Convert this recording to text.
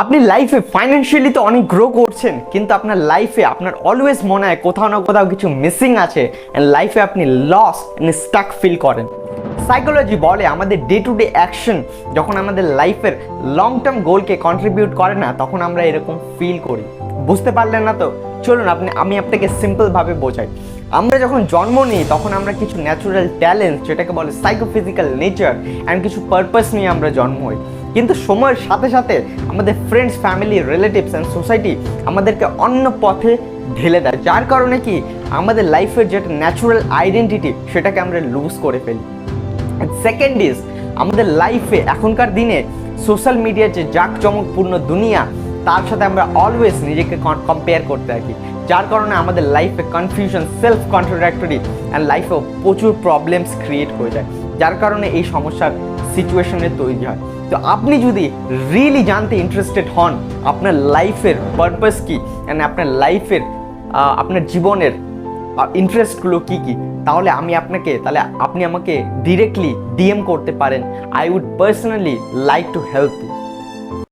আপনি লাইফে ফাইন্যান্সিয়ালি তো অনেক গ্রো করছেন, কিন্তু আপনার লাইফে আপনার অলওয়েজ মনে হয় কোথাও না কোথাও কিছু মিসিং আছে অ্যান্ড লাইফে আপনি লস অ্যান্ড স্টাক ফিল করেন। সাইকোলজি বলে আমাদের ডে টু ডে অ্যাকশন যখন আমাদের লাইফের লং টার্ম গোলকে কন্ট্রিবিউট করে না, তখন আমরা এরকম ফিল করি। বুঝতে পারলেন না তো? চলুন আমি আপনাকে সিম্পলভাবে বোঝাই। আমরা যখন জন্ম নিই তখন আমরা কিছু ন্যাচুরাল ট্যালেন্ট, যেটাকে বলে সাইকোফিজিক্যাল নেচার অ্যান্ড কিছু পারপাস নিয়ে আমরা জন্ম হই। কিন্তু সময়ের সাথে সাথে আমাদের friends, family, relatives and society আমাদেরকে অন্য পথে ঢেলে দেয়, যার কারণে কি আমাদের লাইফের যেটা ন্যাচুরাল আইডেন্টিটি সেটাকে আমরা লুজ করে ফেলি। সেকেন্ড ইজ, আমাদের লাইফে এখনকার দিনে সোশ্যাল মিডিয়ার যে জাঁকজমকপূর্ণ দুনিয়া, তার সাথে আমরা অলওয়েজ নিজেকে কম্পেয়ার করতে থাকি, যার কারণে আমাদের লাইফে কনফিউশন, সেলফ কন্ট্রাডিক্টরি অ্যান্ড লাইফেও প্রচুর প্রবলেমস ক্রিয়েট হয়ে যায়, যার কারণে এই সমস্যার সিচুয়েশনে তৈরি হয়। তো আপনি যদি রিয়েলি জানতে ইন্টারেস্টেড হন আপনার লাইফের পারপাস কী অ্যান্ড আপনার লাইফের আপনার জীবনের ইন্টারেস্টগুলো কী কী, তাহলে আপনি আমাকে ডিরেক্টলি ডিএম করতে পারেন। I would personally like to help you.